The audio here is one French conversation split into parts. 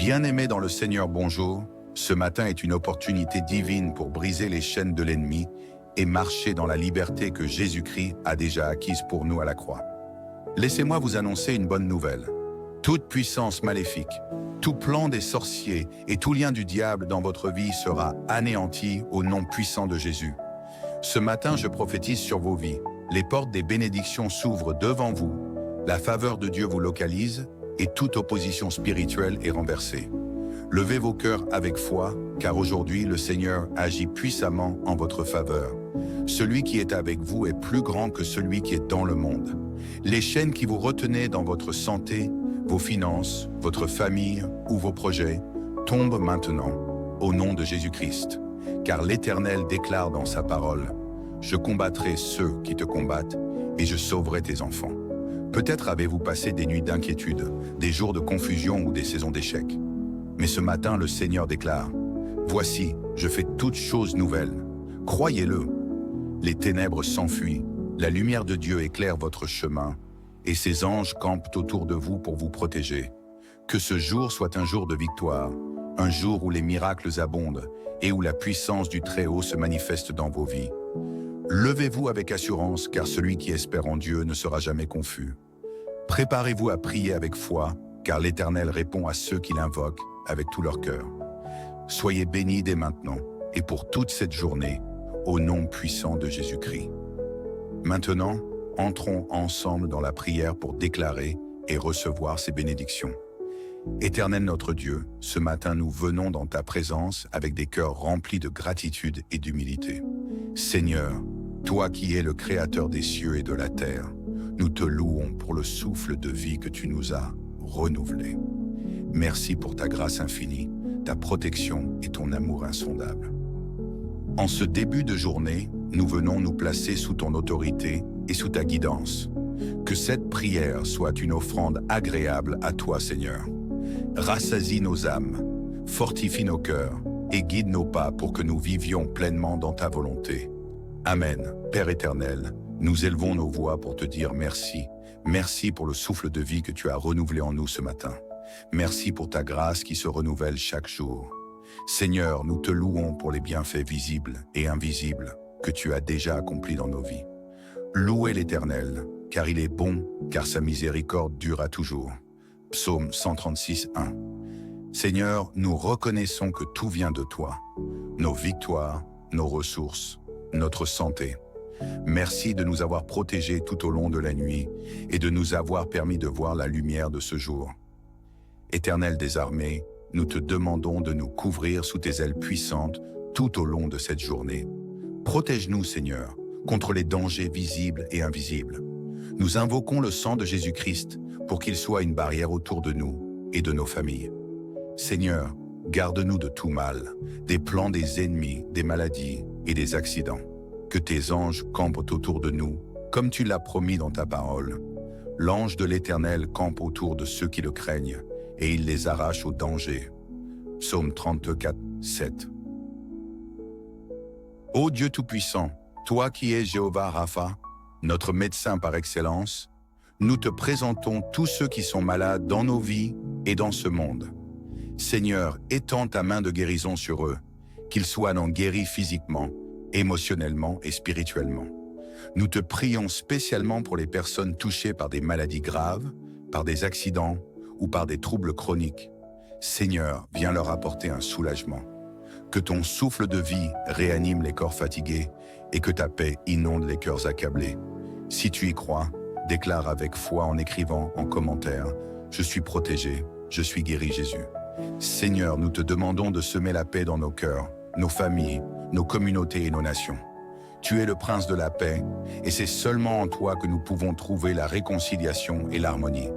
Bien-aimés dans le Seigneur, bonjour. Ce matin est une opportunité divine pour briser les chaînes de l'ennemi et marcher dans la liberté que Jésus-Christ a déjà acquise pour nous à la croix. Laissez-moi vous annoncer une bonne nouvelle. Toute puissance maléfique, tout plan des sorciers et tout lien du diable dans votre vie sera anéanti au nom puissant de Jésus. Ce matin, je prophétise sur vos vies. Les portes des bénédictions s'ouvrent devant vous. La faveur de Dieu vous localise et toute opposition spirituelle est renversée. Levez vos cœurs avec foi, car aujourd'hui le Seigneur agit puissamment en votre faveur. Celui qui est avec vous est plus grand que celui qui est dans le monde. Les chaînes qui vous retenaient dans votre santé, vos finances, votre famille ou vos projets tombent maintenant au nom de Jésus-Christ. Car l'Éternel déclare dans sa parole, « Je combattrai ceux qui te combattent et je sauverai tes enfants. » Peut-être avez-vous passé des nuits d'inquiétude, des jours de confusion ou des saisons d'échecs. Mais ce matin, le Seigneur déclare, « Voici, je fais toutes choses nouvelles. Croyez-le. » Les ténèbres s'enfuient, la lumière de Dieu éclaire votre chemin, et ses anges campent autour de vous pour vous protéger. Que ce jour soit un jour de victoire, un jour où les miracles abondent et où la puissance du Très-Haut se manifeste dans vos vies. Levez-vous avec assurance, car celui qui espère en Dieu ne sera jamais confus. Préparez-vous à prier avec foi, car l'Éternel répond à ceux qui l'invoquent avec tout leur cœur. Soyez bénis dès maintenant et pour toute cette journée, au nom puissant de Jésus-Christ. Maintenant, entrons ensemble dans la prière pour déclarer et recevoir ces bénédictions. Éternel notre Dieu, ce matin nous venons dans ta présence avec des cœurs remplis de gratitude et d'humilité. Seigneur, toi qui es le Créateur des cieux et de la terre, nous te louons pour le souffle de vie que tu nous as renouvelé. Merci pour ta grâce infinie, ta protection et ton amour insondable. En ce début de journée, nous venons nous placer sous ton autorité et sous ta guidance. Que cette prière soit une offrande agréable à toi, Seigneur. Rassasie nos âmes, fortifie nos cœurs et guide nos pas pour que nous vivions pleinement dans ta volonté. Amen. Père éternel, nous élevons nos voix pour te dire merci. Merci pour le souffle de vie que tu as renouvelé en nous ce matin. Merci pour ta grâce qui se renouvelle chaque jour. Seigneur, nous te louons pour les bienfaits visibles et invisibles que tu as déjà accomplis dans nos vies. Louez l'Éternel, car il est bon, car sa miséricorde dure à toujours. Psaume 136, 1. Seigneur, nous reconnaissons que tout vient de toi, nos victoires, nos ressources, notre santé. Merci de nous avoir protégés tout au long de la nuit et de nous avoir permis de voir la lumière de ce jour. Éternel des armées, nous te demandons de nous couvrir sous tes ailes puissantes tout au long de cette journée. Protège-nous, Seigneur, contre les dangers visibles et invisibles. Nous invoquons le sang de Jésus-Christ pour qu'il soit une barrière autour de nous et de nos familles. Seigneur, garde-nous de tout mal, des plans des ennemis, des maladies et des accidents. Que tes anges campent autour de nous, comme tu l'as promis dans ta parole. L'ange de l'Éternel campe autour de ceux qui le craignent, et il les arrache au danger. Psaume 34, 7. Ô Dieu Tout-Puissant, toi qui es Jéhovah Rapha, notre médecin par excellence, nous te présentons tous ceux qui sont malades dans nos vies et dans ce monde. Seigneur, étends ta main de guérison sur eux, qu'ils soient non guéris physiquement, émotionnellement et spirituellement. Nous te prions spécialement pour les personnes touchées par des maladies graves, par des accidents ou par des troubles chroniques. Seigneur, viens leur apporter un soulagement. Que ton souffle de vie réanime les corps fatigués et que ta paix inonde les cœurs accablés. Si tu y crois, déclare avec foi en écrivant en commentaire « Je suis protégé, je suis guéri Jésus ». Seigneur, nous te demandons de semer la paix dans nos cœurs, nos familles, nos communautés et nos nations. Tu es le prince de la paix et c'est seulement en toi que nous pouvons trouver la réconciliation et l'harmonie.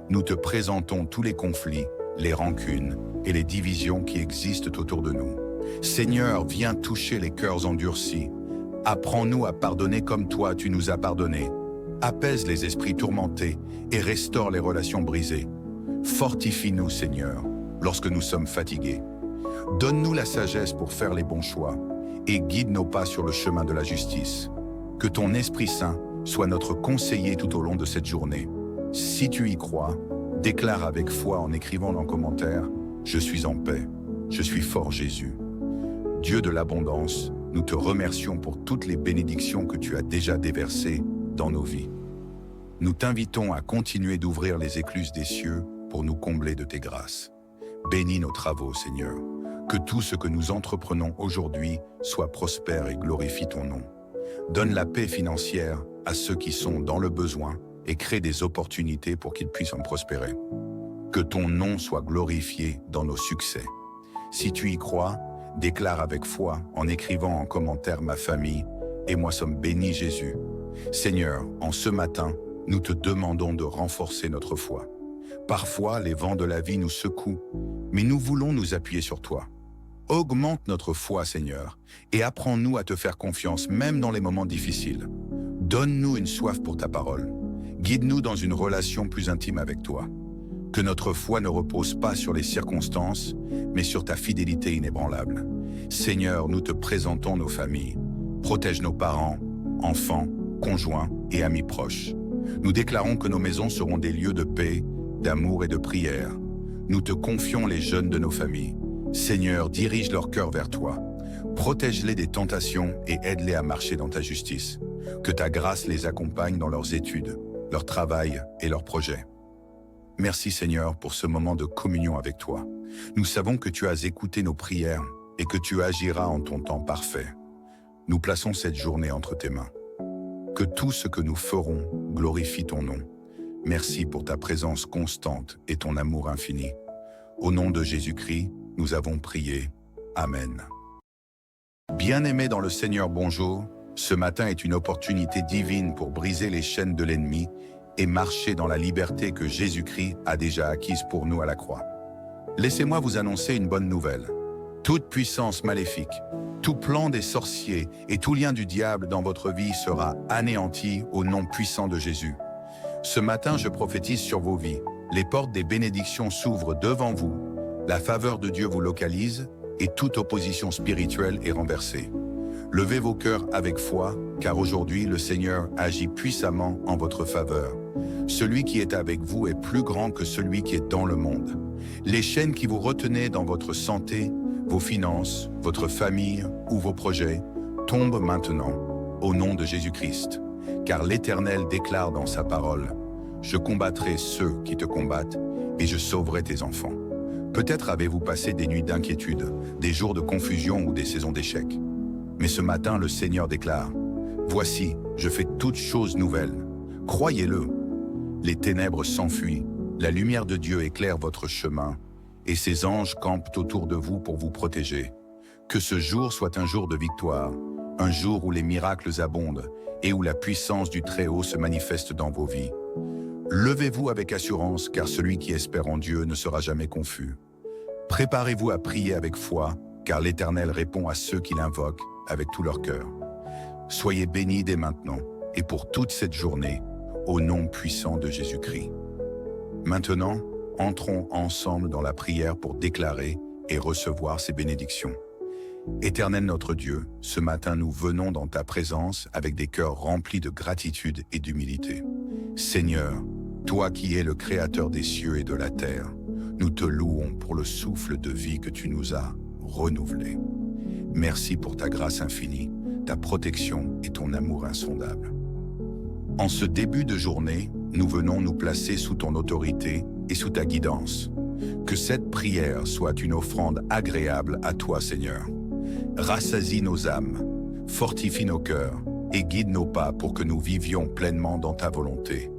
Nous te présentons tous les conflits, les rancunes et les divisions qui existent autour de nous. Seigneur, viens toucher les cœurs endurcis. Apprends-nous à pardonner comme toi tu nous as pardonné. Apaise les esprits tourmentés et restaure les relations brisées. Fortifie-nous, Seigneur, lorsque nous sommes fatigués. Donne-nous la sagesse pour faire les bons choix et guide nos pas sur le chemin de la justice. Que ton Esprit Saint soit notre conseiller tout au long de cette journée. Si tu y crois, déclare avec foi en écrivant dans le commentaire Je suis en paix, je suis fort Jésus. Dieu de l'abondance, nous te remercions pour toutes les bénédictions que tu as déjà déversées dans nos vies. Nous t'invitons à continuer d'ouvrir les écluses des cieux pour nous combler de tes grâces. Bénis nos travaux, Seigneur. Que tout ce que nous entreprenons aujourd'hui soit prospère et glorifie ton nom. Donne la paix financière à ceux qui sont dans le besoin et crée des opportunités pour qu'ils puissent en prospérer. Que ton nom soit glorifié dans nos succès. Si tu y crois, déclare avec foi en écrivant en commentaire ma famille et moi sommes bénis Jésus. Seigneur, en ce matin, nous te demandons de renforcer notre foi. Parfois, les vents de la vie nous secouent, mais nous voulons nous appuyer sur toi. Augmente notre foi, Seigneur, et apprends-nous à te faire confiance même dans les moments difficiles. Donne-nous une soif pour ta parole. Guide-nous dans une relation plus intime avec toi. Que notre foi ne repose pas sur les circonstances, mais sur ta fidélité inébranlable. Seigneur, nous te présentons nos familles. Protège nos parents, enfants, conjoints et amis proches. Nous déclarons que nos maisons seront des lieux de paix, d'amour et de prière. Nous te confions les jeunes de nos familles. Seigneur, dirige leur cœur vers toi. Protège-les des tentations et aide-les à marcher dans ta justice. Que ta grâce les accompagne dans leurs études, leur travail et leurs projets. Merci Seigneur pour ce moment de communion avec toi. Nous savons que tu as écouté nos prières et que tu agiras en ton temps parfait. Nous plaçons cette journée entre tes mains. Que tout ce que nous ferons glorifie ton nom. Merci pour ta présence constante et ton amour infini. Au nom de Jésus-Christ, nous avons prié. Amen. Bien-aimés dans le Seigneur, bonjour. Ce matin est une opportunité divine pour briser les chaînes de l'ennemi et marcher dans la liberté que Jésus-Christ a déjà acquise pour nous à la croix. Laissez-moi vous annoncer une bonne nouvelle. Toute puissance maléfique, tout plan des sorciers et tout lien du diable dans votre vie sera anéanti au nom puissant de Jésus. Ce matin, je prophétise sur vos vies. Les portes des bénédictions s'ouvrent devant vous. La faveur de Dieu vous localise et toute opposition spirituelle est renversée. Levez vos cœurs avec foi, car aujourd'hui le Seigneur agit puissamment en votre faveur. Celui qui est avec vous est plus grand que celui qui est dans le monde. Les chaînes qui vous retenaient dans votre santé, vos finances, votre famille ou vos projets tombent maintenant au nom de Jésus-Christ. Car l'Éternel déclare dans sa parole, « Je combattrai ceux qui te combattent et je sauverai tes enfants. » Peut-être avez-vous passé des nuits d'inquiétude, des jours de confusion ou des saisons d'échecs. Mais ce matin, le Seigneur déclare, « Voici, je fais toutes choses nouvelles. Croyez-le. » Les ténèbres s'enfuient, la lumière de Dieu éclaire votre chemin, et ses anges campent autour de vous pour vous protéger. Que ce jour soit un jour de victoire, un jour où les miracles abondent et où la puissance du Très-Haut se manifeste dans vos vies. Levez-vous avec assurance, car celui qui espère en Dieu ne sera jamais confus. Préparez-vous à prier avec foi, car l'Éternel répond à ceux qui l'invoquent avec tout leur cœur. Soyez bénis dès maintenant et pour toute cette journée, au nom puissant de Jésus-Christ. Maintenant, entrons ensemble dans la prière pour déclarer et recevoir ces bénédictions. Éternel notre Dieu, ce matin nous venons dans ta présence avec des cœurs remplis de gratitude et d'humilité. Seigneur, toi qui es le Créateur des cieux et de la terre, nous te louons pour le souffle de vie que tu nous as renouvelé. Merci pour ta grâce infinie, ta protection et ton amour insondable. En ce début de journée, nous venons nous placer sous ton autorité et sous ta guidance. Que cette prière soit une offrande agréable à toi, Seigneur. Rassasie nos âmes, fortifie nos cœurs et guide nos pas pour que nous vivions pleinement dans ta volonté.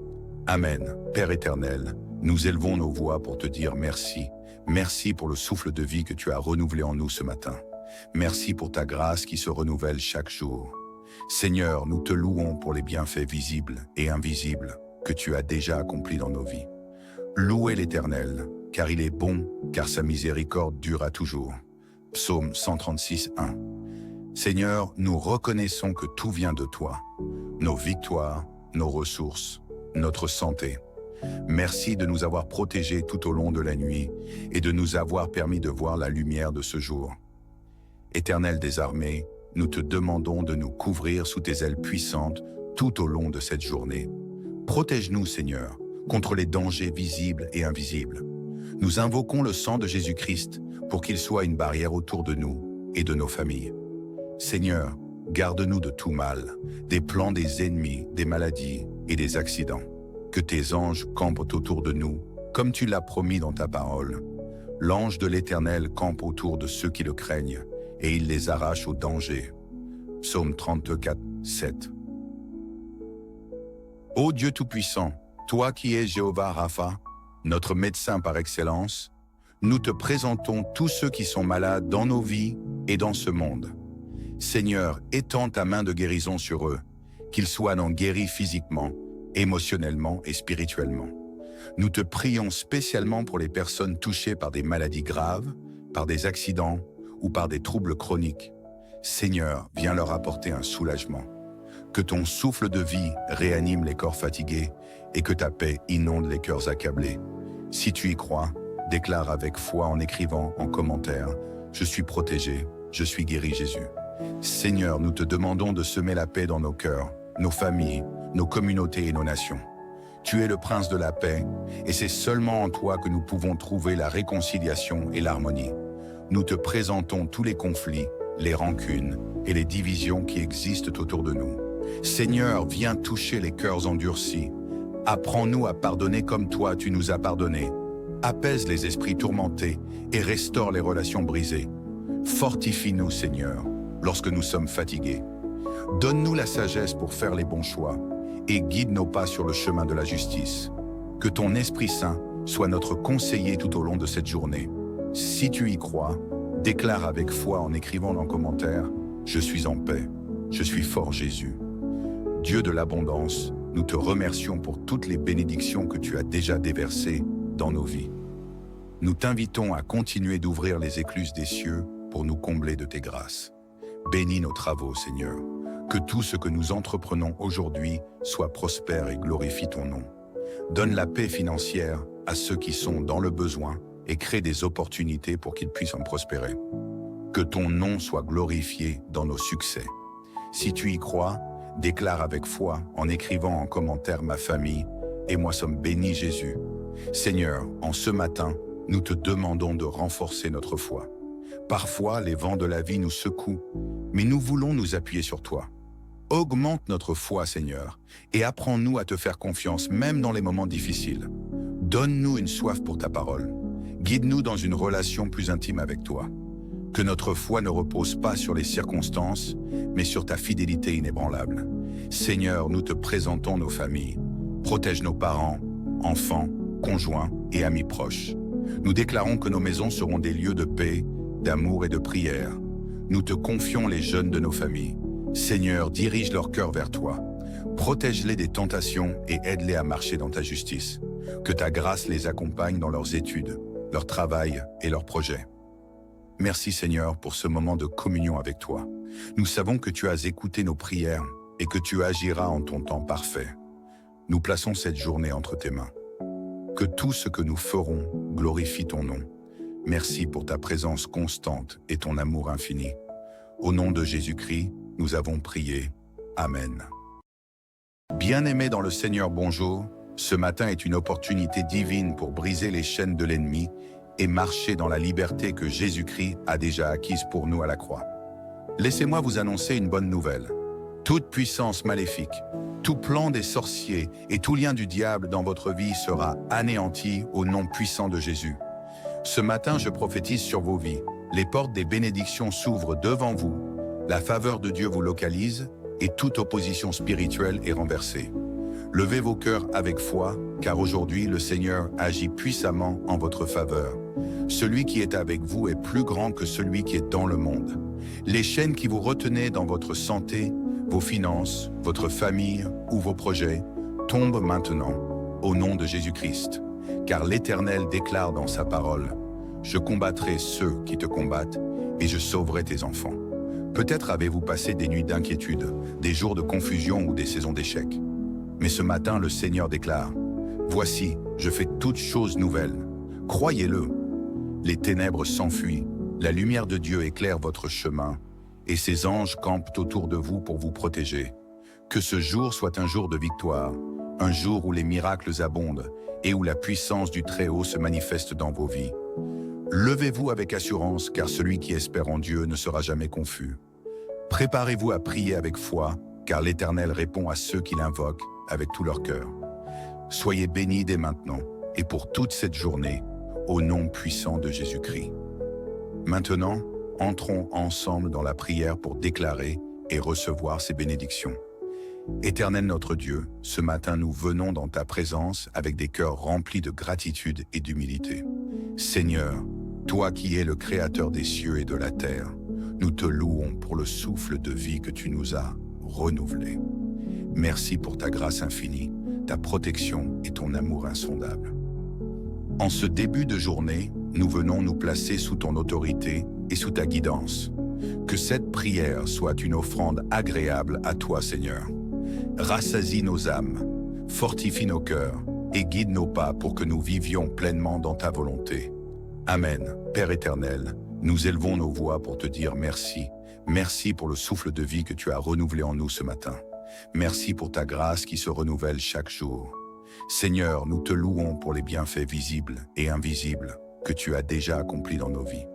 Amen. Père éternel, nous élevons nos voix pour te dire merci. Merci pour le souffle de vie que tu as renouvelé en nous ce matin. Merci pour ta grâce qui se renouvelle chaque jour. Seigneur, nous te louons pour les bienfaits visibles et invisibles que tu as déjà accomplis dans nos vies. Louez l'Éternel, car il est bon, car sa miséricorde dure à toujours. Psaume 136, 1. Seigneur, nous reconnaissons que tout vient de toi, nos victoires, nos ressources, notre santé. Merci de nous avoir protégés tout au long de la nuit et de nous avoir permis de voir la lumière de ce jour. Éternel des armées, nous te demandons de nous couvrir sous tes ailes puissantes tout au long de cette journée. Protège-nous, Seigneur, contre les dangers visibles et invisibles. Nous invoquons le sang de Jésus-Christ pour qu'il soit une barrière autour de nous et de nos familles. Seigneur, garde-nous de tout mal, des plans des ennemis, des maladies et des accidents. Que tes anges campent autour de nous, comme tu l'as promis dans ta parole. L'ange de l'Éternel campe autour de ceux qui le craignent, et il les arrache au danger. Psaume 34, 7. Ô Dieu Tout-Puissant, toi qui es Jéhovah Rapha, notre médecin par excellence, nous te présentons tous ceux qui sont malades dans nos vies et dans ce monde. Seigneur, étends ta main de guérison sur eux, qu'ils soient non guéris physiquement, émotionnellement et spirituellement. Nous te prions spécialement pour les personnes touchées par des maladies graves, par des accidents ou par des troubles chroniques. Seigneur, viens leur apporter un soulagement. Que ton souffle de vie réanime les corps fatigués et que ta paix inonde les cœurs accablés. Si tu y crois, déclare avec foi en écrivant en commentaire « Je suis protégé, je suis guéri Jésus ». Seigneur, nous te demandons de semer la paix dans nos cœurs, nos familles, nos communautés et nos nations. Tu es le prince de la paix, et c'est seulement en toi que nous pouvons trouver la réconciliation et l'harmonie. Nous te présentons tous les conflits, les rancunes et les divisions qui existent autour de nous. Seigneur, viens toucher les cœurs endurcis. Apprends-nous à pardonner comme toi tu nous as pardonné. Apaise les esprits tourmentés et restaure les relations brisées. Fortifie-nous, Seigneur, lorsque nous sommes fatigués. Donne-nous la sagesse pour faire les bons choix et guide nos pas sur le chemin de la justice. Que ton Esprit Saint soit notre conseiller tout au long de cette journée. Si tu y crois, déclare avec foi en écrivant dans le commentaire « Je suis en paix, je suis fort Jésus ». Dieu de l'abondance, nous te remercions pour toutes les bénédictions que tu as déjà déversées dans nos vies. Nous t'invitons à continuer d'ouvrir les écluses des cieux pour nous combler de tes grâces. Bénis nos travaux, Seigneur. Que tout ce que nous entreprenons aujourd'hui soit prospère et glorifie ton nom. Donne la paix financière à ceux qui sont dans le besoin et crée des opportunités pour qu'ils puissent en prospérer. Que ton nom soit glorifié dans nos succès. Si tu y crois, déclare avec foi en écrivant en commentaire « Ma famille et moi sommes bénis Jésus ». Seigneur, en ce matin, nous te demandons de renforcer notre foi. Parfois, les vents de la vie nous secouent, mais nous voulons nous appuyer sur toi. Augmente notre foi, Seigneur, et apprends-nous à te faire confiance, même dans les moments difficiles. Donne-nous une soif pour ta parole. Guide-nous dans une relation plus intime avec toi. Que notre foi ne repose pas sur les circonstances, mais sur ta fidélité inébranlable. Seigneur, nous te présentons nos familles. Protège nos parents, enfants, conjoints et amis proches. Nous déclarons que nos maisons seront des lieux de paix, d'amour et de prière. Nous te confions les jeunes de nos familles. Seigneur, dirige leur cœur vers toi. Protège-les des tentations et aide-les à marcher dans ta justice. Que ta grâce les accompagne dans leurs études, leur travail et leurs projets. Merci Seigneur pour ce moment de communion avec toi. Nous savons que tu as écouté nos prières et que tu agiras en ton temps parfait. Nous plaçons cette journée entre tes mains. Que tout ce que nous ferons glorifie ton nom. Merci pour ta présence constante et ton amour infini. Au nom de Jésus-Christ, nous avons prié. Amen. Bien-aimés dans le Seigneur, bonjour. Ce matin est une opportunité divine pour briser les chaînes de l'ennemi et marcher dans la liberté que Jésus-Christ a déjà acquise pour nous à la croix. Laissez-moi vous annoncer une bonne nouvelle. Toute puissance maléfique, tout plan des sorciers et tout lien du diable dans votre vie sera anéanti au nom puissant de Jésus. Ce matin, je prophétise sur vos vies. Les portes des bénédictions s'ouvrent devant vous. La faveur de Dieu vous localise et toute opposition spirituelle est renversée. Levez vos cœurs avec foi, car aujourd'hui le Seigneur agit puissamment en votre faveur. Celui qui est avec vous est plus grand que celui qui est dans le monde. Les chaînes qui vous retenaient dans votre santé, vos finances, votre famille ou vos projets tombent maintenant au nom de Jésus-Christ. Car l'Éternel déclare dans sa parole « Je combattrai ceux qui te combattent et je sauverai tes enfants ». Peut-être avez-vous passé des nuits d'inquiétude, des jours de confusion ou des saisons d'échecs. Mais ce matin, le Seigneur déclare « Voici, je fais toutes choses nouvelles. Croyez-le. Les ténèbres s'enfuient, la lumière de Dieu éclaire votre chemin, et ses anges campent autour de vous pour vous protéger. Que ce jour soit un jour de victoire, un jour où les miracles abondent et où la puissance du Très-Haut se manifeste dans vos vies. Levez-vous avec assurance, car celui qui espère en Dieu ne sera jamais confus. Préparez-vous à prier avec foi, car l'Éternel répond à ceux qui l'invoquent avec tout leur cœur. Soyez bénis dès maintenant et pour toute cette journée, au nom puissant de Jésus-Christ. Maintenant, entrons ensemble dans la prière pour déclarer et recevoir ces bénédictions. Éternel notre Dieu, ce matin nous venons dans ta présence avec des cœurs remplis de gratitude et d'humilité. Seigneur, toi qui es le Créateur des cieux et de la terre, nous te louons pour le souffle de vie que tu nous as renouvelé. Merci pour ta grâce infinie, ta protection et ton amour insondable. En ce début de journée, nous venons nous placer sous ton autorité et sous ta guidance. Que cette prière soit une offrande agréable à toi, Seigneur. Rassasie nos âmes, fortifie nos cœurs et guide nos pas pour que nous vivions pleinement dans ta volonté. Amen. Père éternel, nous élevons nos voix pour te dire merci. Merci pour le souffle de vie que tu as renouvelé en nous ce matin. Merci pour ta grâce qui se renouvelle chaque jour. Seigneur, nous te louons pour les bienfaits visibles et invisibles que tu as déjà accomplis dans nos vies.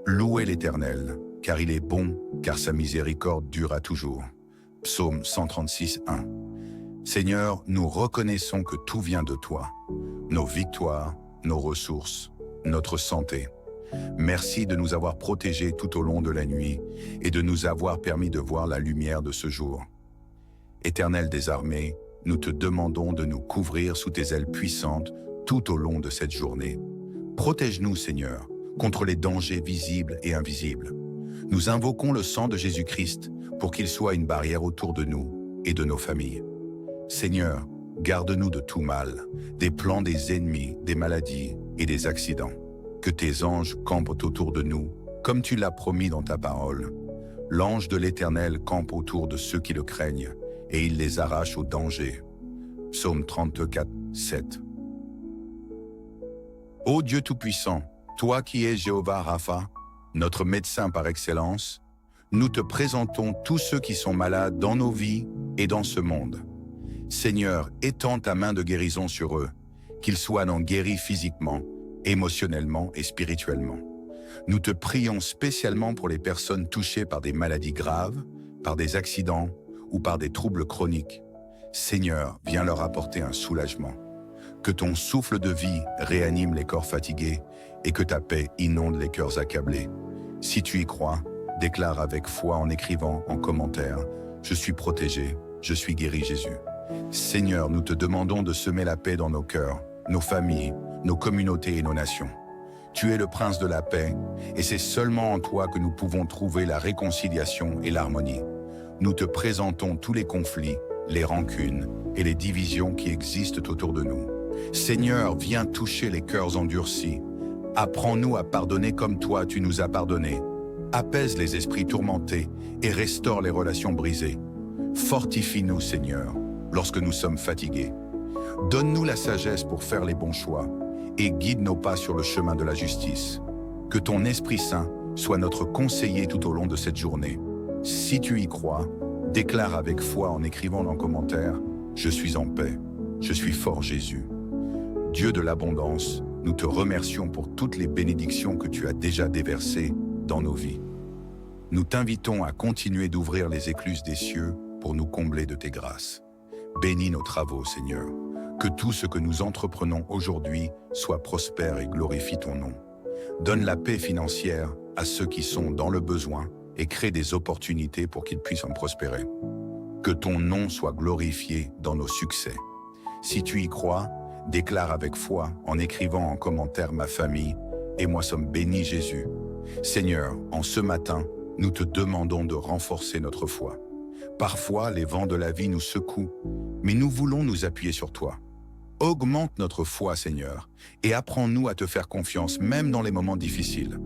Louez l'Éternel, car il est bon, car sa miséricorde dure à toujours. Psaume 136, 1. Seigneur, nous reconnaissons que tout vient de toi, nos victoires, nos ressources, notre santé. Merci de nous avoir protégés tout au long de la nuit et de nous avoir permis de voir la lumière de ce jour. Éternel des armées, nous te demandons de nous couvrir sous tes ailes puissantes tout au long de cette journée. Protège-nous, Seigneur, contre les dangers visibles et invisibles. Nous invoquons le sang de Jésus-Christ pour qu'il soit une barrière autour de nous et de nos familles. Seigneur, garde-nous de tout mal, des plans des ennemis, des maladies et des accidents. Que tes anges campent autour de nous, comme tu l'as promis dans ta parole. L'ange de l'Éternel campe autour de ceux qui le craignent, et il les arrache au danger. Psaume 34, 7. Ô Dieu Tout-Puissant, toi qui es Jéhovah Rapha, notre médecin par excellence, nous te présentons tous ceux qui sont malades dans nos vies et dans ce monde. Seigneur, étends ta main de guérison sur eux, qu'ils soient non guéris physiquement, émotionnellement et spirituellement. Nous te prions spécialement pour les personnes touchées par des maladies graves, par des accidents ou par des troubles chroniques. Seigneur, viens leur apporter un soulagement. Que ton souffle de vie réanime les corps fatigués et que ta paix inonde les cœurs accablés. Si tu y crois, déclare avec foi en écrivant en commentaire « Je suis protégé, je suis guéri Jésus ». Seigneur, nous te demandons de semer la paix dans nos cœurs, nos familles, nos communautés et nos nations. Tu es le prince de la paix et c'est seulement en toi que nous pouvons trouver la réconciliation et l'harmonie. Nous te présentons tous les conflits, les rancunes et les divisions qui existent autour de nous. Seigneur, viens toucher les cœurs endurcis. Apprends-nous à pardonner comme toi tu nous as pardonné. Apaise les esprits tourmentés et restaure les relations brisées. Fortifie-nous, Seigneur, lorsque nous sommes fatigués. Donne-nous la sagesse pour faire les bons choix et guide nos pas sur le chemin de la justice. Que ton Esprit Saint soit notre conseiller tout au long de cette journée. Si tu y crois, déclare avec foi en écrivant dans le commentaire « Je suis en paix, je suis fort Jésus ». Dieu de l'abondance, nous te remercions pour toutes les bénédictions que tu as déjà déversées dans nos vies. Nous t'invitons à continuer d'ouvrir les écluses des cieux pour nous combler de tes grâces. Bénis nos travaux, Seigneur. Que tout ce que nous entreprenons aujourd'hui soit prospère et glorifie ton nom. Donne la paix financière à ceux qui sont dans le besoin et crée des opportunités pour qu'ils puissent en prospérer. Que ton nom soit glorifié dans nos succès. Si tu y crois, déclare avec foi en écrivant en commentaire « Ma famille et moi sommes bénis Jésus ». Seigneur, en ce matin, nous te demandons de renforcer notre foi. Parfois, les vents de la vie nous secouent, mais nous voulons nous appuyer sur toi. Augmente notre foi, Seigneur, et apprends-nous à te faire confiance, même dans les moments difficiles.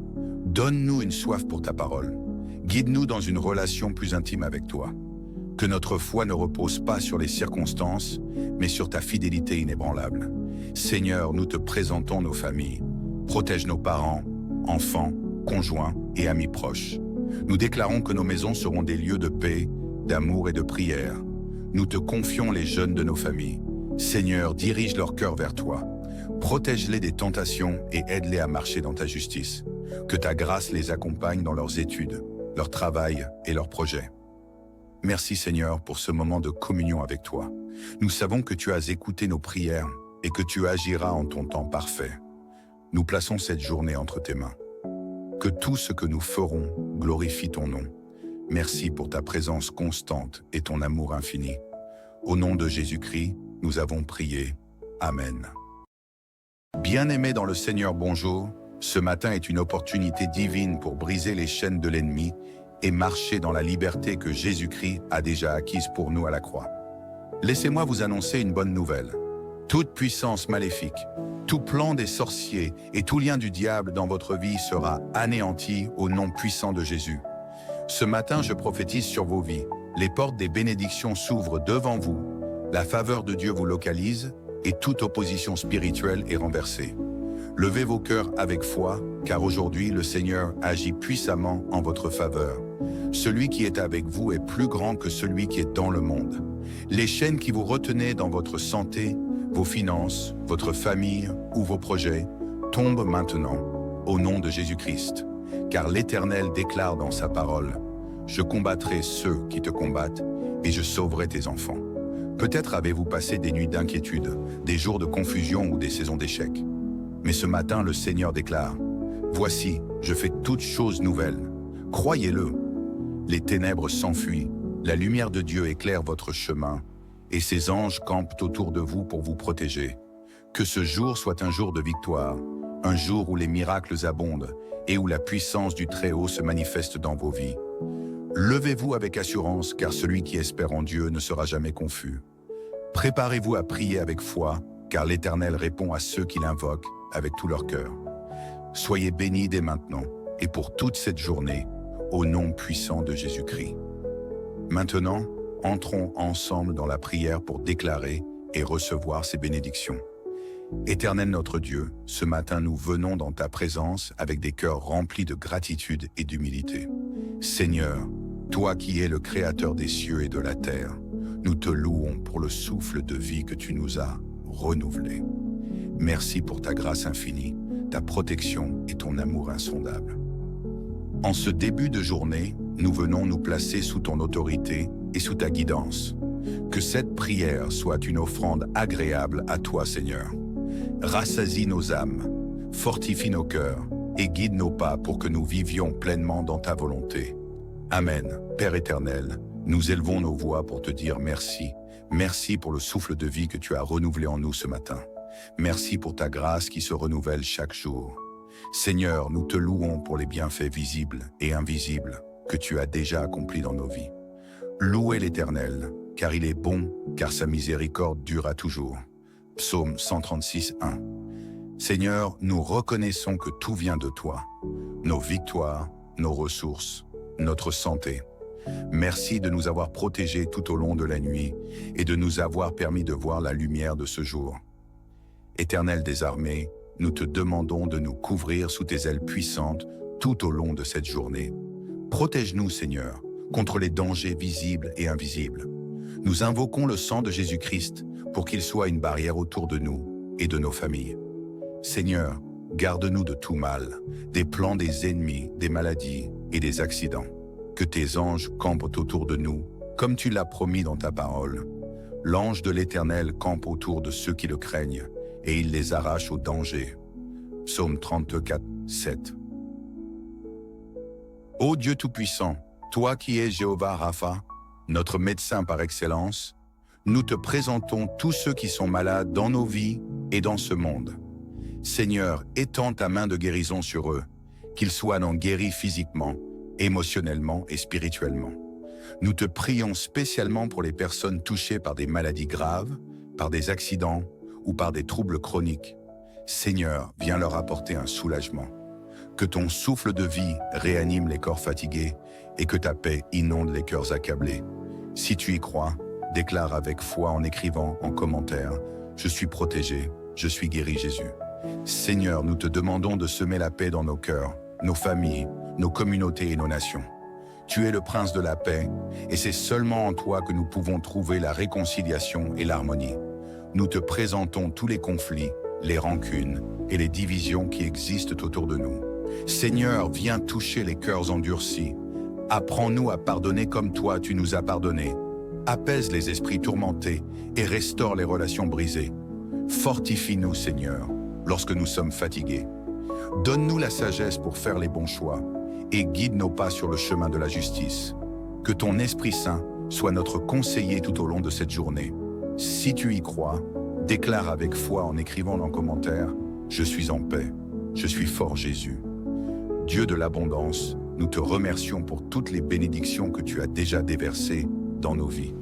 Donne-nous une soif pour ta parole. Guide-nous dans une relation plus intime avec toi. Que notre foi ne repose pas sur les circonstances, mais sur ta fidélité inébranlable. Seigneur, nous te présentons nos familles. Protège nos parents, enfants, conjoints et amis proches. Nous déclarons que nos maisons seront des lieux de paix, d'amour et de prière. Nous te confions les jeunes de nos familles. Seigneur, dirige leur cœur vers toi. Protège-les des tentations et aide-les à marcher dans ta justice. Que ta grâce les accompagne dans leurs études, leur travail et leurs projets. Merci Seigneur pour ce moment de communion avec toi. Nous savons que tu as écouté nos prières et que tu agiras en ton temps parfait. Nous plaçons cette journée entre tes mains. Que tout ce que nous ferons glorifie ton nom. Merci pour ta présence constante et ton amour infini. Au nom de Jésus-Christ, nous avons prié. Amen. Bien-aimés dans le Seigneur, bonjour. Ce matin est une opportunité divine pour briser les chaînes de l'ennemi et marcher dans la liberté que Jésus-Christ a déjà acquise pour nous à la croix. Laissez-moi vous annoncer une bonne nouvelle. Toute puissance maléfique, tout plan des sorciers et tout lien du diable dans votre vie sera anéanti au nom puissant de Jésus. Ce matin, je prophétise sur vos vies. Les portes des bénédictions s'ouvrent devant vous. La faveur de Dieu vous localise et toute opposition spirituelle est renversée. Levez vos cœurs avec foi, car aujourd'hui le Seigneur agit puissamment en votre faveur. Celui qui est avec vous est plus grand que celui qui est dans le monde. Les chaînes qui vous retenaient dans votre santé, vos finances, votre famille ou vos projets tombent maintenant au nom de Jésus-Christ. Car l'Éternel déclare dans sa parole « Je combattrai ceux qui te combattent et je sauverai tes enfants ». Peut-être avez-vous passé des nuits d'inquiétude, des jours de confusion ou des saisons d'échecs. Mais ce matin, le Seigneur déclare « Voici, je fais toutes choses nouvelles. Croyez-le. Les ténèbres s'enfuient, la lumière de Dieu éclaire votre chemin, et ses anges campent autour de vous pour vous protéger. Que ce jour soit un jour de victoire, un jour où les miracles abondent et où la puissance du Très-Haut se manifeste dans vos vies. Levez-vous avec assurance, car celui qui espère en Dieu ne sera jamais confus. Préparez-vous à prier avec foi, car l'Éternel répond à ceux qui l'invoquent avec tout leur cœur. Soyez bénis dès maintenant et pour toute cette journée, au nom puissant de Jésus-Christ. Maintenant, entrons ensemble dans la prière pour déclarer et recevoir ces bénédictions. Éternel notre Dieu, ce matin nous venons dans ta présence avec des cœurs remplis de gratitude et d'humilité. Seigneur, toi qui es le Créateur des cieux et de la terre, nous te louons pour le souffle de vie que tu nous as renouvelé. Merci pour ta grâce infinie, ta protection et ton amour insondable. En ce début de journée, nous venons nous placer sous ton autorité et sous ta guidance. Que cette prière soit une offrande agréable à toi, Seigneur. Rassasie nos âmes, fortifie nos cœurs et guide nos pas pour que nous vivions pleinement dans ta volonté. Amen. Père éternel, nous élevons nos voix pour te dire merci. Merci pour le souffle de vie que tu as renouvelé en nous ce matin. Merci pour ta grâce qui se renouvelle chaque jour. Seigneur, nous te louons pour les bienfaits visibles et invisibles que tu as déjà accomplis dans nos vies. Louez l'Éternel, car il est bon, car sa miséricorde dure à toujours. Psaume 136, 1. Seigneur, nous reconnaissons que tout vient de toi, nos victoires, nos ressources, notre santé. Merci de nous avoir protégés tout au long de la nuit et de nous avoir permis de voir la lumière de ce jour. Éternel des armées, nous te demandons de nous couvrir sous tes ailes puissantes tout au long de cette journée. Protège-nous, Seigneur, contre les dangers visibles et invisibles. Nous invoquons le sang de Jésus-Christ pour qu'il soit une barrière autour de nous et de nos familles. Seigneur, garde-nous de tout mal, des plans des ennemis, des maladies et des accidents. Que tes anges campent autour de nous, comme tu l'as promis dans ta parole. L'ange de l'Éternel campe autour de ceux qui le craignent, et il les arrache au danger. Psaume 34, 7. Ô Dieu Tout-Puissant, toi qui es Jéhovah Rapha, notre médecin par excellence, nous te présentons tous ceux qui sont malades dans nos vies et dans ce monde. Seigneur, étends ta main de guérison sur eux, qu'ils soient non guéris physiquement, émotionnellement et spirituellement. Nous te prions spécialement pour les personnes touchées par des maladies graves, par des accidents ou par des troubles chroniques. Seigneur, viens leur apporter un soulagement. Que ton souffle de vie réanime les corps fatigués et que ta paix inonde les cœurs accablés. Si tu y crois, déclare avec foi en écrivant en commentaire « Je suis protégé, je suis guéri Jésus ». Seigneur, nous te demandons de semer la paix dans nos cœurs, nos familles, nos communautés et nos nations. Tu es le prince de la paix et c'est seulement en toi que nous pouvons trouver la réconciliation et l'harmonie. nous te présentons tous les conflits, les rancunes et les divisions qui existent autour de nous. Seigneur, viens toucher les cœurs endurcis. Apprends-nous à pardonner comme toi tu nous as pardonné. Apaise les esprits tourmentés et restaure les relations brisées. Fortifie-nous, Seigneur, lorsque nous sommes fatigués. Donne-nous la sagesse pour faire les bons choix et guide nos pas sur le chemin de la justice. Que ton Esprit Saint soit notre conseiller tout au long de cette journée. Si tu y crois, déclare avec foi en écrivant dans le commentaire « Je suis en paix, je suis fort Jésus ». Dieu de l'abondance, nous te remercions pour toutes les bénédictions que tu as déjà déversées dans nos vies.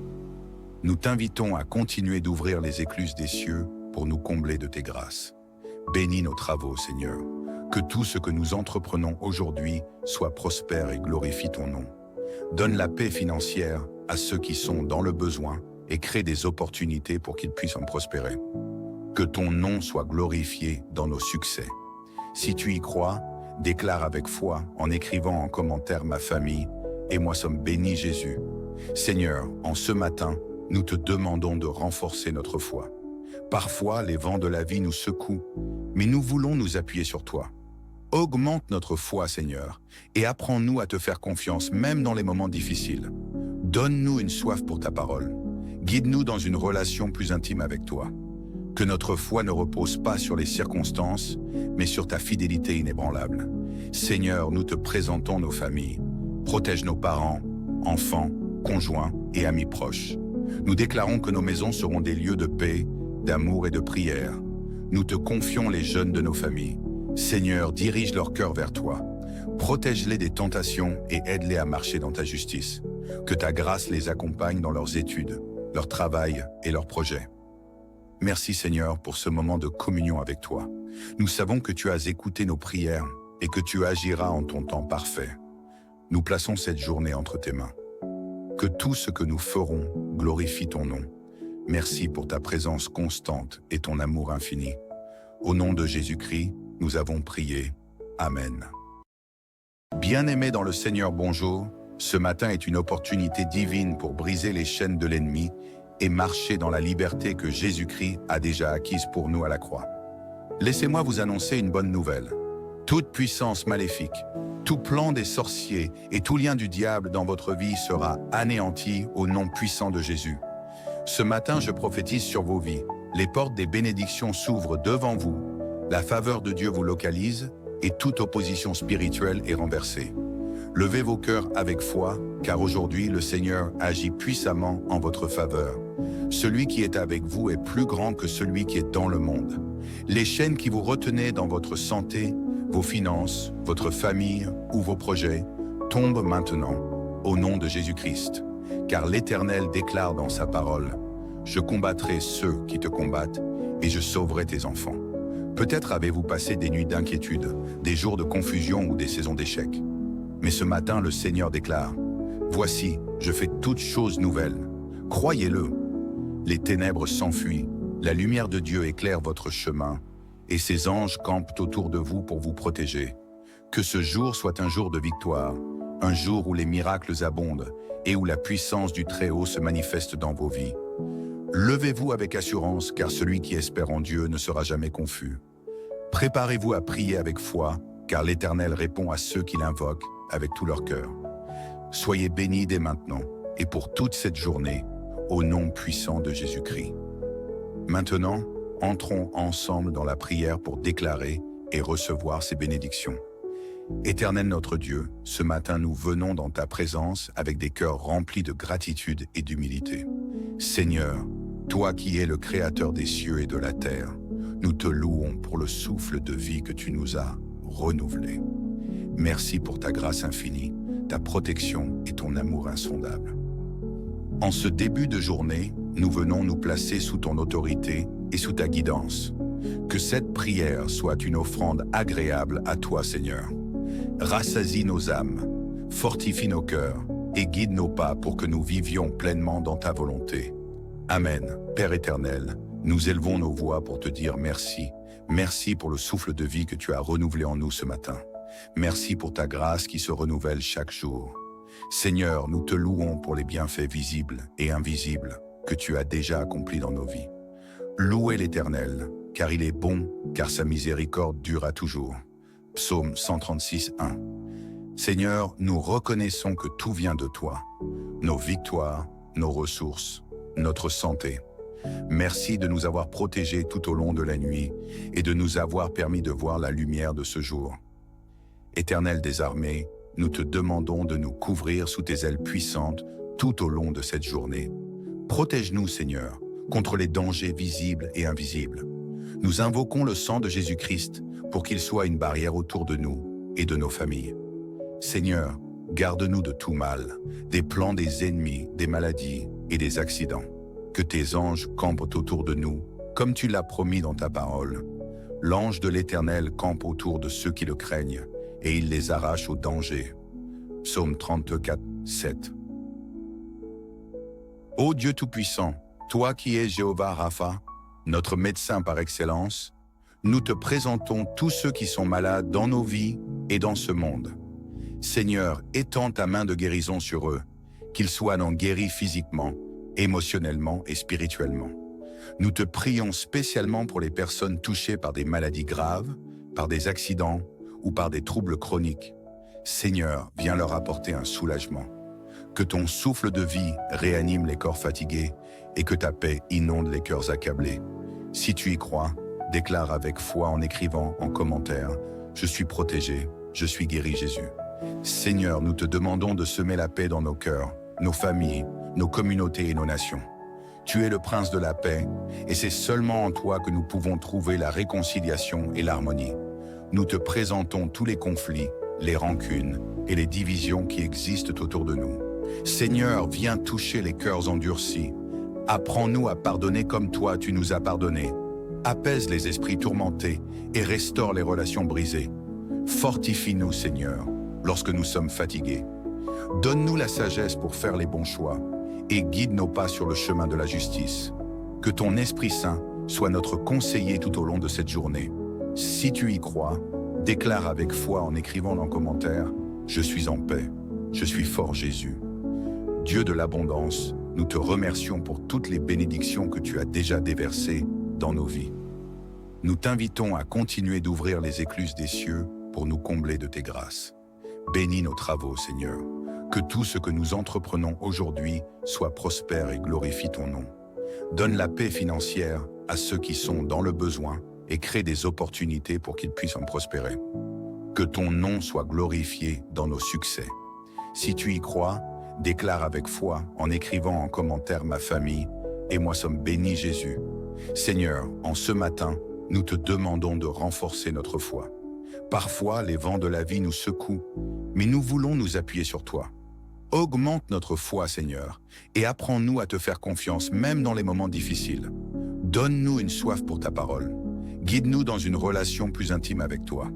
Nous t'invitons à continuer d'ouvrir les écluses des cieux pour nous combler de tes grâces. Bénis nos travaux, Seigneur. Que tout ce que nous entreprenons aujourd'hui soit prospère et glorifie ton nom. Donne la paix financière à ceux qui sont dans le besoin et crée des opportunités pour qu'ils puissent en prospérer. Que ton nom soit glorifié dans nos succès. Si tu y crois, déclare avec foi en écrivant en commentaire « Ma famille et moi sommes bénis Jésus ». Seigneur, en ce matin, nous te demandons de renforcer notre foi. Parfois, les vents de la vie nous secouent, mais nous voulons nous appuyer sur toi. Augmente notre foi, Seigneur, et apprends-nous à te faire confiance, même dans les moments difficiles. Donne-nous une soif pour ta parole. Guide-nous dans une relation plus intime avec toi. Que notre foi ne repose pas sur les circonstances, mais sur ta fidélité inébranlable. Seigneur, nous te présentons nos familles. Protège nos parents, enfants, conjoints et amis proches. Nous déclarons que nos maisons seront des lieux de paix, d'amour et de prière. Nous te confions les jeunes de nos familles. Seigneur, dirige leur cœur vers toi. Protège-les des tentations et aide-les à marcher dans ta justice. Que ta grâce les accompagne dans leurs études, leur travail et leurs projets. Merci Seigneur pour ce moment de communion avec toi. Nous savons que tu as écouté nos prières et que tu agiras en ton temps parfait. Nous plaçons cette journée entre tes mains. Que tout ce que nous ferons glorifie ton nom. Merci pour ta présence constante et ton amour infini. Au nom de Jésus-Christ, nous avons prié. Amen. Bien-aimés dans le Seigneur, bonjour. Ce matin est une opportunité divine pour briser les chaînes de l'ennemi et marcher dans la liberté que Jésus-Christ a déjà acquise pour nous à la croix. Laissez-moi vous annoncer une bonne nouvelle. Toute puissance maléfique, tout plan des sorciers et tout lien du diable dans votre vie sera anéanti au nom puissant de Jésus. Ce matin, je prophétise sur vos vies. Les portes des bénédictions s'ouvrent devant vous. La faveur de Dieu vous localise et toute opposition spirituelle est renversée. Levez vos cœurs avec foi, car aujourd'hui le Seigneur agit puissamment en votre faveur. Celui qui est avec vous est plus grand que celui qui est dans le monde. Les chaînes qui vous retenaient dans votre santé, vos finances, votre famille ou vos projets tombent maintenant au nom de Jésus-Christ. Car l'Éternel déclare dans sa parole « Je combattrai ceux qui te combattent et je sauverai tes enfants ». Peut-être avez-vous passé des nuits d'inquiétude, des jours de confusion ou des saisons d'échecs. Mais ce matin, le Seigneur déclare « Voici, je fais toutes choses nouvelles. Croyez-le. Les ténèbres s'enfuient, la lumière de Dieu éclaire votre chemin, et ses anges campent autour de vous pour vous protéger. Que ce jour soit un jour de victoire, un jour où les miracles abondent et où la puissance du Très-Haut se manifeste dans vos vies. Levez-vous avec assurance, car celui qui espère en Dieu ne sera jamais confus. Préparez-vous à prier avec foi, car l'Éternel répond à ceux qui l'invoquent avec tout leur cœur. Soyez bénis dès maintenant et pour toute cette journée, au nom puissant de Jésus-Christ. Maintenant, entrons ensemble dans la prière pour déclarer et recevoir ces bénédictions. Éternel notre Dieu, ce matin nous venons dans ta présence avec des cœurs remplis de gratitude et d'humilité. Seigneur, toi qui es le Créateur des cieux et de la terre, nous te louons pour le souffle de vie que tu nous as renouvelé. Merci pour ta grâce infinie, ta protection et ton amour insondable. En ce début de journée, nous venons nous placer sous ton autorité et sous ta guidance. Que cette prière soit une offrande agréable à toi, Seigneur. Rassasie nos âmes, fortifie nos cœurs et guide nos pas pour que nous vivions pleinement dans ta volonté. Amen. Père éternel, nous élevons nos voix pour te dire merci. Merci pour le souffle de vie que tu as renouvelé en nous ce matin. Merci pour ta grâce qui se renouvelle chaque jour. Seigneur, nous te louons pour les bienfaits visibles et invisibles que tu as déjà accomplis dans nos vies. Louez l'Éternel, car il est bon, car sa miséricorde dure à toujours. Psaume 136, 1. Seigneur, nous reconnaissons que tout vient de toi, nos victoires, nos ressources, notre santé. Merci de nous avoir protégés tout au long de la nuit et de nous avoir permis de voir la lumière de ce jour. Éternel des armées, nous te demandons de nous couvrir sous tes ailes puissantes tout au long de cette journée. Protège-nous, Seigneur, contre les dangers visibles et invisibles. Nous invoquons le sang de Jésus-Christ pour qu'il soit une barrière autour de nous et de nos familles. Seigneur, garde-nous de tout mal, des plans des ennemis, des maladies et des accidents. Que tes anges campent autour de nous, comme tu l'as promis dans ta parole. L'ange de l'Éternel campe autour de ceux qui le craignent, et il les arrache au danger. Psaume 34, 7. Ô Dieu Tout-Puissant, toi qui es Jéhovah Rapha, notre médecin par excellence, nous te présentons tous ceux qui sont malades dans nos vies et dans ce monde. Seigneur, étends ta main de guérison sur eux, qu'ils soient non guéris physiquement, émotionnellement et spirituellement. Nous te prions spécialement pour les personnes touchées par des maladies graves, par des accidents ou par des troubles chroniques. Seigneur, viens leur apporter un soulagement. Que ton souffle de vie réanime les corps fatigués et que ta paix inonde les cœurs accablés. Si tu y crois, déclare avec foi en écrivant en commentaire « Je suis protégé, je suis guéri Jésus ». Seigneur, nous te demandons de semer la paix dans nos cœurs, nos familles, nos communautés et nos nations. Tu es le prince de la paix et c'est seulement en toi que nous pouvons trouver la réconciliation et l'harmonie. Nous te présentons tous les conflits, les rancunes et les divisions qui existent autour de nous. Seigneur, viens toucher les cœurs endurcis. Apprends-nous à pardonner comme toi tu nous as pardonné. Apaise les esprits tourmentés et restaure les relations brisées. Fortifie-nous, Seigneur, lorsque nous sommes fatigués. Donne-nous la sagesse pour faire les bons choix et guide nos pas sur le chemin de la justice. Que ton Esprit Saint soit notre conseiller tout au long de cette journée. Si tu y crois, déclare avec foi en écrivant dans le commentaire « Je suis en paix, je suis fort Jésus ». Dieu de l'abondance, nous te remercions pour toutes les bénédictions que tu as déjà déversées dans nos vies. Nous t'invitons à continuer d'ouvrir les écluses des cieux pour nous combler de tes grâces. Bénis nos travaux, Seigneur. Que tout ce que nous entreprenons aujourd'hui soit prospère et glorifie ton nom. Donne la paix financière à ceux qui sont dans le besoin et crée des opportunités pour qu'ils puissent en prospérer. Que ton nom soit glorifié dans nos succès. Si tu y crois, déclare avec foi en écrivant en commentaire « Ma famille et moi sommes bénis Jésus ». Seigneur, en ce matin, nous te demandons de renforcer notre foi. Parfois, les vents de la vie nous secouent, mais nous voulons nous appuyer sur toi. Augmente notre foi, Seigneur, et apprends-nous à te faire confiance même dans les moments difficiles. Donne-nous une soif pour ta parole. Guide-nous dans une relation plus intime avec toi.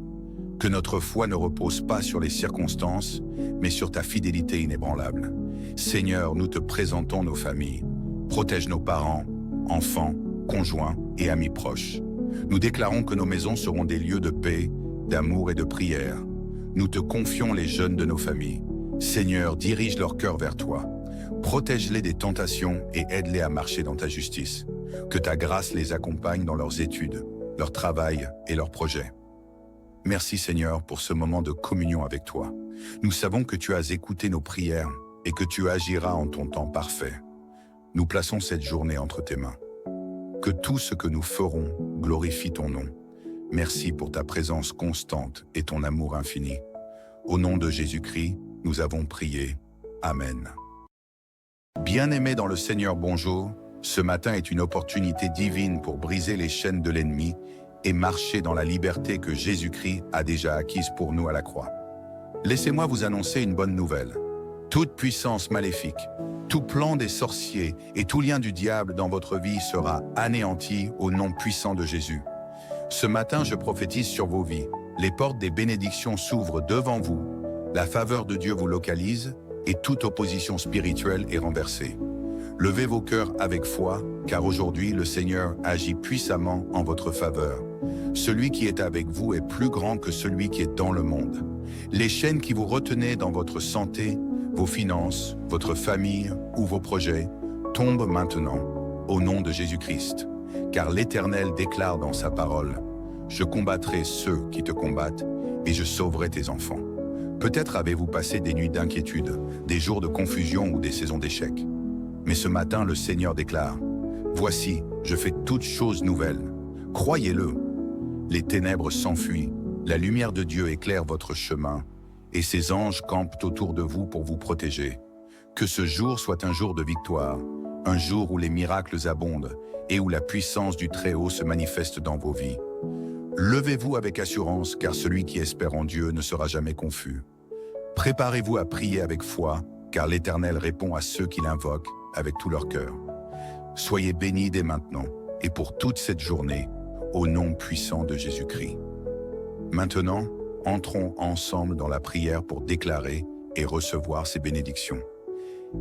Que notre foi ne repose pas sur les circonstances, mais sur ta fidélité inébranlable. Seigneur, nous te présentons nos familles. Protège nos parents, enfants, conjoints et amis proches. Nous déclarons que nos maisons seront des lieux de paix, d'amour et de prière. Nous te confions les jeunes de nos familles. Seigneur, dirige leur cœur vers toi. Protège-les des tentations et aide-les à marcher dans ta justice. Que ta grâce les accompagne dans leurs études, leur travail et leurs projets. Merci Seigneur pour ce moment de communion avec toi. Nous savons que tu as écouté nos prières et que tu agiras en ton temps parfait. Nous plaçons cette journée entre tes mains. Que tout ce que nous ferons glorifie ton nom. Merci pour ta présence constante et ton amour infini. Au nom de Jésus-Christ, nous avons prié. Amen. Bien-aimés dans le Seigneur, bonjour. Ce matin est une opportunité divine pour briser les chaînes de l'ennemi et marcher dans la liberté que Jésus-Christ a déjà acquise pour nous à la croix. Laissez-moi vous annoncer une bonne nouvelle. Toute puissance maléfique, tout plan des sorciers et tout lien du diable dans votre vie sera anéanti au nom puissant de Jésus. Ce matin, je prophétise sur vos vies. Les portes des bénédictions s'ouvrent devant vous. La faveur de Dieu vous localise et toute opposition spirituelle est renversée. Levez vos cœurs avec foi, car aujourd'hui le Seigneur agit puissamment en votre faveur. Celui qui est avec vous est plus grand que celui qui est dans le monde. Les chaînes qui vous retenaient dans votre santé, vos finances, votre famille ou vos projets tombent maintenant, au nom de Jésus-Christ. car l'Éternel déclare dans sa parole, « Je combattrai ceux qui te combattent et je sauverai tes enfants. » Peut-être avez-vous passé des nuits d'inquiétude, des jours de confusion ou des saisons d'échecs. Mais ce matin, le Seigneur déclare, « Voici, je fais toutes choses nouvelles. Croyez-le. » Les ténèbres s'enfuient, la lumière de Dieu éclaire votre chemin, et ses anges campent autour de vous pour vous protéger. Que ce jour soit un jour de victoire, un jour où les miracles abondent et où la puissance du Très-Haut se manifeste dans vos vies. Levez-vous avec assurance, car celui qui espère en Dieu ne sera jamais confus. Préparez-vous à prier avec foi, car l'Éternel répond à ceux qui l'invoquent avec tout leur cœur. Soyez bénis dès maintenant et pour toute cette journée, au nom puissant de Jésus-Christ. Maintenant, entrons ensemble dans la prière pour déclarer et recevoir ces bénédictions.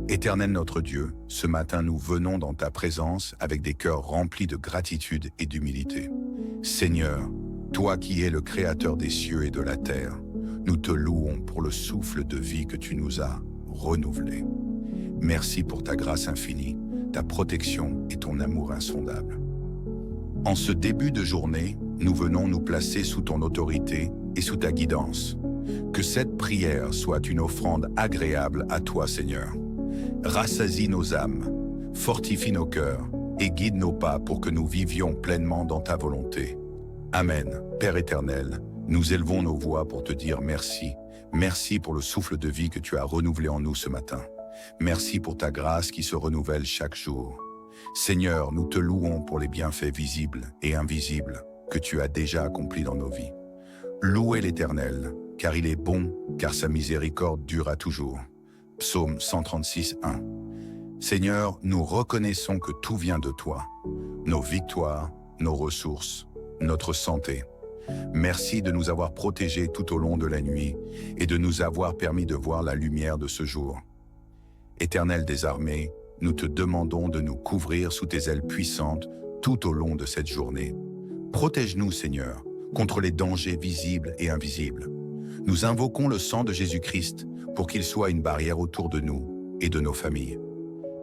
Éternel notre Dieu, ce matin nous venons dans ta présence avec des cœurs remplis de gratitude et d'humilité. Seigneur, toi qui es le Créateur des cieux et de la terre, nous te louons pour le souffle de vie que tu nous as renouvelé. Merci pour ta grâce infinie, ta protection et ton amour insondable. En ce début de journée, nous venons nous placer sous ton autorité et sous ta guidance. Que cette prière soit une offrande agréable à toi, Seigneur. Rassasie nos âmes, fortifie nos cœurs et guide nos pas pour que nous vivions pleinement dans ta volonté. Amen. Père éternel, nous élevons nos voix pour te dire merci. Merci pour le souffle de vie que tu as renouvelé en nous ce matin. Merci pour ta grâce qui se renouvelle chaque jour. Seigneur, nous te louons pour les bienfaits visibles et invisibles que tu as déjà accomplis dans nos vies. Louez l'Éternel, car il est bon, car sa miséricorde dure à toujours. Psaume 136, 1. Seigneur, nous reconnaissons que tout vient de toi, nos victoires, nos ressources, notre santé. Merci de nous avoir protégés tout au long de la nuit et de nous avoir permis de voir la lumière de ce jour. Éternel des armées, nous te demandons de nous couvrir sous tes ailes puissantes tout au long de cette journée. Protège-nous, Seigneur, contre les dangers visibles et invisibles. Nous invoquons le sang de Jésus-Christ pour qu'il soit une barrière autour de nous et de nos familles.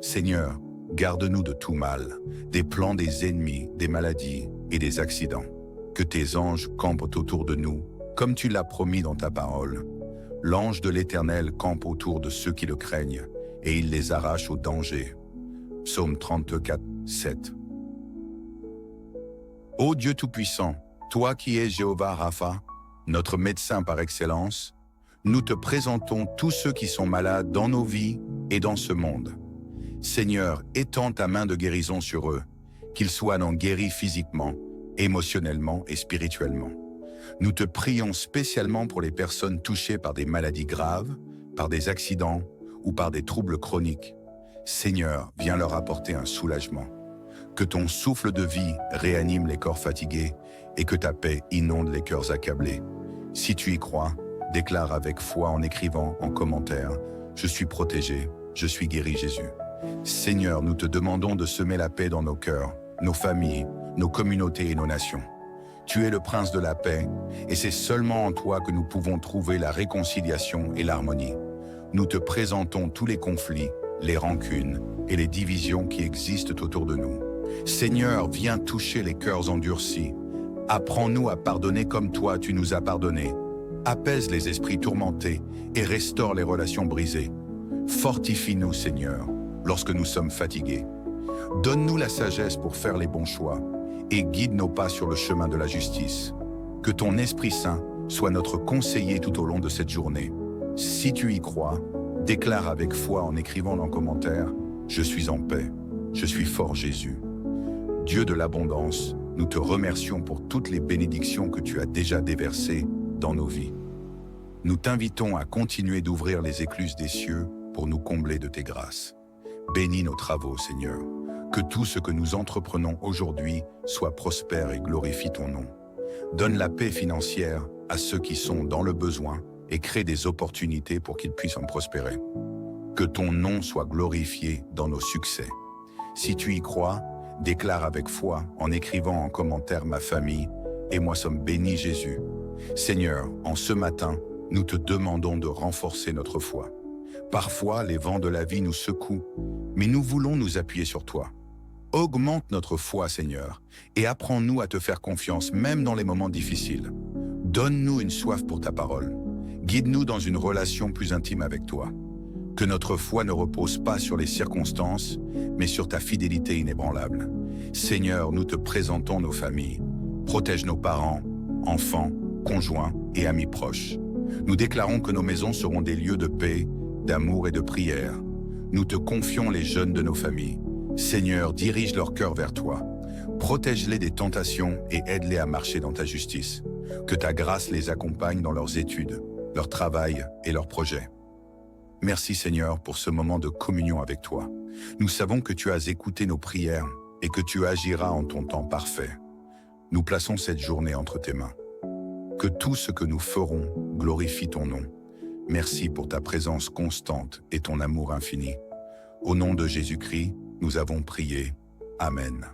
Seigneur, garde-nous de tout mal, des plans des ennemis, des maladies et des accidents. Que tes anges campent autour de nous, comme tu l'as promis dans ta parole. L'ange de l'Éternel campe autour de ceux qui le craignent, et il les arrache au danger. Psaume 34, 7. Ô Dieu Tout-Puissant, toi qui es Jéhovah Rapha, notre médecin par excellence, nous te présentons tous ceux qui sont malades dans nos vies et dans ce monde. Seigneur, étends ta main de guérison sur eux, qu'ils soient non guéris physiquement, émotionnellement et spirituellement. Nous te prions spécialement pour les personnes touchées par des maladies graves, par des accidents ou par des troubles chroniques. Seigneur, viens leur apporter un soulagement. Que ton souffle de vie réanime les corps fatigués et que ta paix inonde les cœurs accablés. Si tu y crois, déclare avec foi en écrivant en commentaire « Je suis protégé, je suis guéri Jésus ». Seigneur, nous te demandons de semer la paix dans nos cœurs, nos familles, nos communautés et nos nations. Tu es le prince de la paix et c'est seulement en toi que nous pouvons trouver la réconciliation et l'harmonie. Nous te présentons tous les conflits, les rancunes et les divisions qui existent autour de nous. Seigneur, viens toucher les cœurs endurcis. Apprends-nous à pardonner comme toi tu nous as pardonné. Apaise les esprits tourmentés et restaure les relations brisées. Fortifie-nous, Seigneur, lorsque nous sommes fatigués. Donne-nous la sagesse pour faire les bons choix et guide nos pas sur le chemin de la justice. Que ton Esprit Saint soit notre conseiller tout au long de cette journée. Si tu y crois, déclare avec foi en écrivant dans le commentaire « Je suis en paix, je suis fort Jésus ». Dieu de l'abondance, nous te remercions pour toutes les bénédictions que tu as déjà déversées dans nos vies. Nous t'invitons à continuer d'ouvrir les écluses des cieux pour nous combler de tes grâces. Bénis nos travaux, Seigneur. Que tout ce que nous entreprenons aujourd'hui soit prospère et glorifie ton nom. Donne la paix financière à ceux qui sont dans le besoin et crée des opportunités pour qu'ils puissent en prospérer. Que ton nom soit glorifié dans nos succès. Si tu y crois, déclare avec foi en écrivant en commentaire « Ma famille et moi sommes bénis Jésus ». Seigneur, en ce matin, nous te demandons de renforcer notre foi. Parfois, les vents de la vie nous secouent, mais nous voulons nous appuyer sur toi. Augmente notre foi, Seigneur, et apprends-nous à te faire confiance même dans les moments difficiles. Donne-nous une soif pour ta parole. Guide-nous dans une relation plus intime avec toi. Que notre foi ne repose pas sur les circonstances, mais sur ta fidélité inébranlable. Seigneur, nous te présentons nos familles. Protège nos parents, enfants, conjoints et amis proches. Nous déclarons que nos maisons seront des lieux de paix, d'amour et de prière. Nous te confions les jeunes de nos familles. Seigneur, dirige leur cœur vers toi. Protège-les des tentations et aide-les à marcher dans ta justice. Que ta grâce les accompagne dans leurs études, leur travail et leurs projets. Merci Seigneur pour ce moment de communion avec toi. Nous savons que tu as écouté nos prières et que tu agiras en ton temps parfait. Nous plaçons cette journée entre tes mains. Que tout ce que nous ferons glorifie ton nom. Merci pour ta présence constante et ton amour infini. Au nom de Jésus-Christ, nous avons prié. Amen.